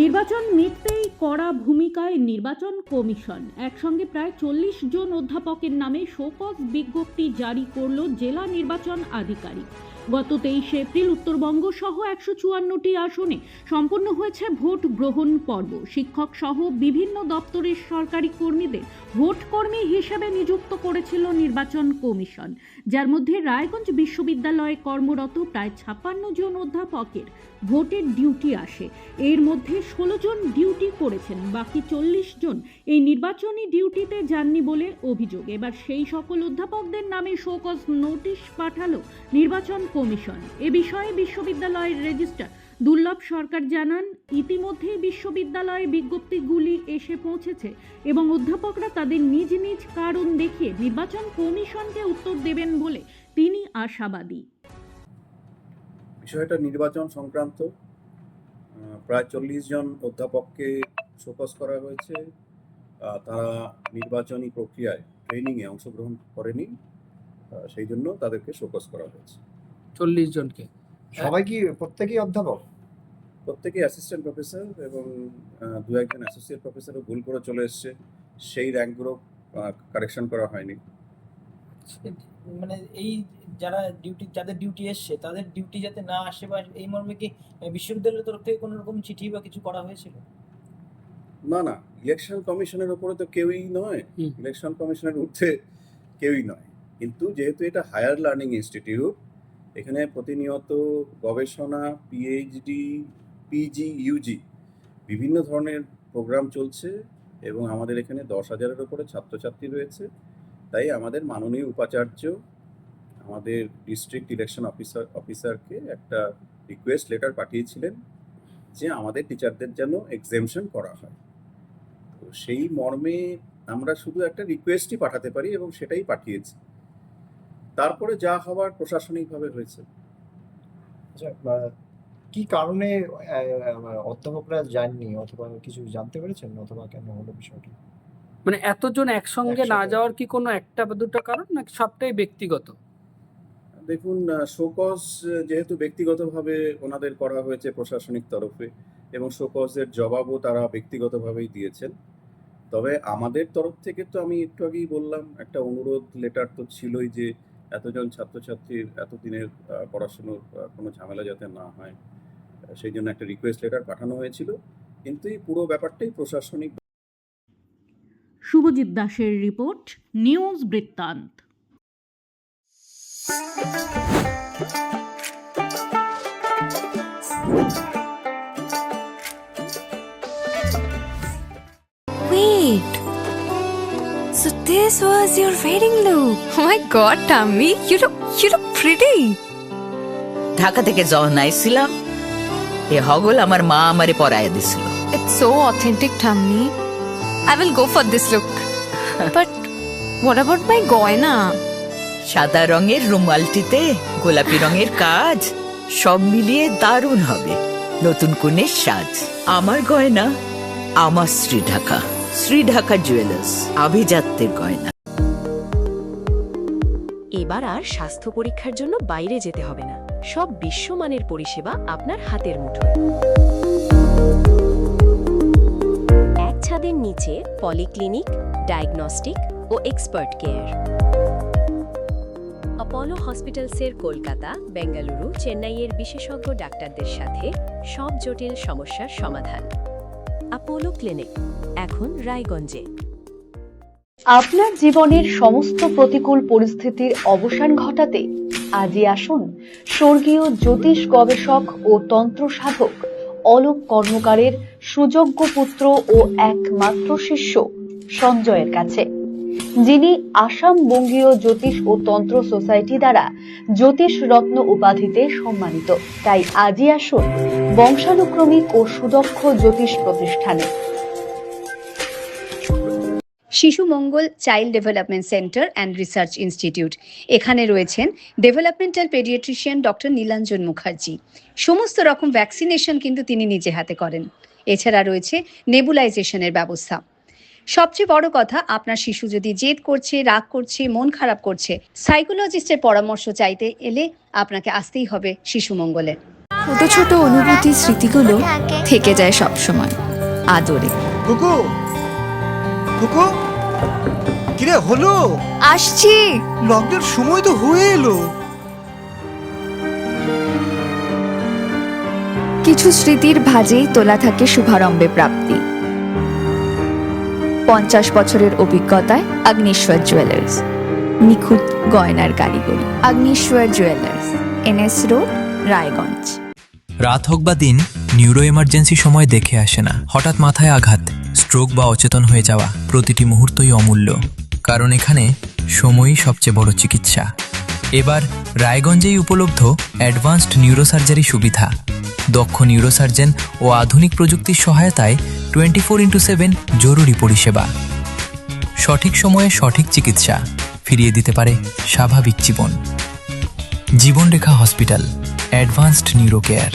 নির্বাচন মিটতেই কড়া ভূমিকায় নির্বাচন কমিশন। একসঙ্গে প্রায় 40 জন অধ্যাপকের নামে শোকজ বিজ্ঞপ্তি জারি করল জেলা নির্বাচন আধিকারিক। গত 23 এপ্রিল উত্তরবঙ্গ সহ 154টি আসনে সম্পন্ন হয়েছে ভোট গ্রহণ পর্ব। শিক্ষক সহ বিভিন্ন দপ্তরের সরকারি কর্মীদের ভোট কর্মী হিসেবে নিযুক্ত করেছিল নির্বাচন কমিশন, যার মধ্যে রায়গঞ্জ বিশ্ববিদ্যালয়ে কর্মরত প্রায় 56 জন অধ্যাপকের ভোটের ডিউটি আসে। এর মধ্যে 16 জন ডিউটি করেছেন, বাকি 40 জন এই নির্বাচনী ডিউটিতে যাননি বলে অভিযোগ। এবার সেই সকল অধ্যাপকদের নামে শোকজ নোটিশ পাঠালো নির্বাচন কমিশন। এ বিষয়ে বিশ্ববিদ্যালয়ের রেজিস্ট্রার দুর্লভ সরকার জানান, ইতিমধ্যে বিশ্ববিদ্যালয়ে বিজ্ঞপ্তিগুলি এসে পৌঁছেছে এবং অধ্যাপকরা তাদের নিজ নিজ কারণ দেখিয়ে নির্বাচন কমিশনকে উত্তর দেবেন বলে তিনি আশাবাদী। বিষয়টা নির্বাচন সংক্রান্ত। প্রায় 40 জন অধ্যাপককে শোকজ করা হয়েছে। তারা নির্বাচনী প্রক্রিয়ায় ট্রেনিংয়ে অংশগ্রহণ করেনি, সেই জন্য তাদেরকে শোকজ করা হয়েছে। 40 জনকে। সবাই কি প্রত্যেকেই অধ্যাপক? প্রত্যেকেই অ্যাসিস্ট্যান্ট প্রফেসর এবং দু একজন অ্যাসোসিয়েট প্রফেসরও ভুল করে চলে এসছে, সেই র্যাঙ্কগুলো কারেকশন করা হয়নি। মানে এই যাদের ডিউটি এসছে তাদের ডিউটি যাতে না আসে বা এই মর্মে কি বিশ্ববিদ্যালয়ের তরফ থেকে কোনো রকম চিঠি বা কিছু করা হয়েছিল? না, ইলেকশন কমিশনের উপরে তো কেউই নয়, ইলেকশন কমিশনের ঊর্ধ্বে কেউই নয়। কিন্তু যেহেতু এটা হায়ার লার্নিং ইনস্টিটিউট, এখানে প্রতিনিয়ত গবেষণা, পিএইচডি, পিজি, ইউজি বিভিন্ন ধরনের প্রোগ্রাম চলছে এবং আমাদের এখানে 10,000-এর উপরে ছাত্রছাত্রী রয়েছে। তাই আমাদের মাননীয় উপাচার্য আমাদের ডিস্ট্রিক্ট ইলেকশন অফিসারকে একটা রিকোয়েস্ট লেটার পাঠিয়েছিলেন যে আমাদের টিচারদের যেন এক্সেমশন করা হয়। তো সেই মর্মে আমরা শুধু একটা রিকোয়েস্টই পাঠাতে পারি এবং সেটাই পাঠিয়েছি। তারপরে যা হওয়ার প্রশাসনিকভাবে হয়েছে। কি কারণে অধ্যাপকরা যাননি অথবা কিছু জানতে পেরেছেন অথবা কেন হলো বিষয়টা? মানে এতজন একসঙ্গে না যাওয়ার কি কোনো একটা বা দুটো কারণ, নাকি সবটাই ব্যক্তিগত? দেখুন, শোকজ যেহেতু ব্যক্তিগতভাবে ওনাদের করা হয়েছে প্রশাসনিক তরফে এবং শোকজের জবাবও তারা ব্যক্তিগতভাবেই দিয়েছেন। তবে আমাদের তরফ থেকে তো আমি একটু আগেই বললাম, একটা অনুরোধ লেটার তো ছিলই যে এতজন ছাত্রছাত্রীর এতদিনের পড়াশুনোর কোনো ঝামেলা যাতে না হয়, সেই জন্য একটা রিকোয়েস্ট লেটার পাঠানো হয়েছিল। কিন্তু এই পুরো ব্যাপারটাই প্রশাসনিক। শুভজিৎ দাসের রিপোর্ট, নিউজ বৃত্তান্ত। Wait, so this was your wedding look? Oh my god, Tammy, you look pretty. Dhaka থেকে যখন আইছিলাম, এ হগল আমার মা আমারে পরাইয়া দিছিল। It's so authentic, Tammy. I will go for this look. But what about my goina? সাদা রঙের রুমালটিতে গোলাপি রঙের কাজ, সব মিলিয়ে দারুণ হবে নতুন কনের সাজ। আমার গয়না আমার শ্রীঢাকা জুয়েলার্স, আভিজাত্যের গয়না। এবার আর স্বাস্থ্য পরীক্ষার জন্য বাইরে যেতে হবে না, সব বিশ্বমানের পরিষেবা আপনার হাতের মুঠোয়। এক ছাদের নিচে পলিক্লিনিক, ডায়াগনস্টিক ও এক্সপার্ট কেয়ার। অপোলো হসপিটালসের কলকাতা, বেঙ্গালুরু, চেন্নাইয়ের বিশেষজ্ঞ ডাক্তারদের সাথে সব জটিল সমস্যার সমাধান। অপোলো ক্লিনিক এখন রায়গঞ্জে। আপনার জীবনের সমস্ত প্রতিকূল পরিস্থিতির অবসান ঘটাতে আজই আসুন স্বর্গীয় জ্যোতিষ গবেষক ও তন্ত্র সাধক অলোক কর্মকারের সুযোগ্য পুত্র ও একমাত্র শিষ্য সঞ্জয়ের কাছে, যিনি আসাম বঙ্গীয় জ্যোতিষ ও তন্ত্র সোসাইটি দ্বারা জ্যোতিষ রত্ন উপাধিতে সম্মানিত। তাই আজই আসুন বংশানুক্রমিক ও সুদক্ষ জ্যোতিষ প্রতিষ্ঠানে। Shishu Mangal child development centre and research institute. এখানে রয়েছেন developmental paediatrician doctor Nilanjan Mukherjee. সমস্ত রকম ভ্যাকসিনেশন কিন্তু তিনি নিজে হাতে করেন। এছাড়া রয়েছে নেবুলাইজেশনের ব্যবস্থা। সবচেয়ে বড় কথা, আপনার শিশু যদি জেদ করছে, রাগ করছে, মন খারাপ করছে, সাইকোলজিস্টের পরামর্শ চাইতে এলে আপনাকে আসতেই হবে শিশু মঙ্গলে। ছোট ছোট অনুভূতির স্মৃতিগুলো থেকে যায় সব সময় আদরে। কুকু কুকু কিরে হলো? আসছি। লকডাউন সময় তো হয়ে এলো। কিছু স্মৃতির ভাজেই তোলা থাকে শুভারম্ভে প্রাপ্তি। 50 বছরের অভিজ্ঞতায় আগ্নেশ্বর জুয়েলার্স, নিখুঁত গয়নার কারিগরি। Agneshwar jewellers, NS road, Raiganj. রাত হোক বা দিন, নিউরো এমার্জেন্সি সময় দেখে আসে না। হঠাৎ মাথায় আঘাত, স্ট্রোক বা অচেতন হয়ে যাওয়া, প্রতিটি মুহূর্তই অমূল্য, কারণ এখানে সময়ই সবচেয়ে বড় চিকিৎসা। এবার রায়গঞ্জেই উপলব্ধ অ্যাডভান্সড নিউরোসার্জারি সুবিধা। দক্ষ নিউরোসার্জন ও আধুনিক প্রযুক্তির সহায়তায় 24x7 জরুরি পরিষেবা। সঠিক সময়ে সঠিক চিকিৎসা ফিরিয়ে দিতে পারে স্বাভাবিক জীবন। জীবনরেখা হসপিটাল, অ্যাডভান্সড নিউরো কেয়ার।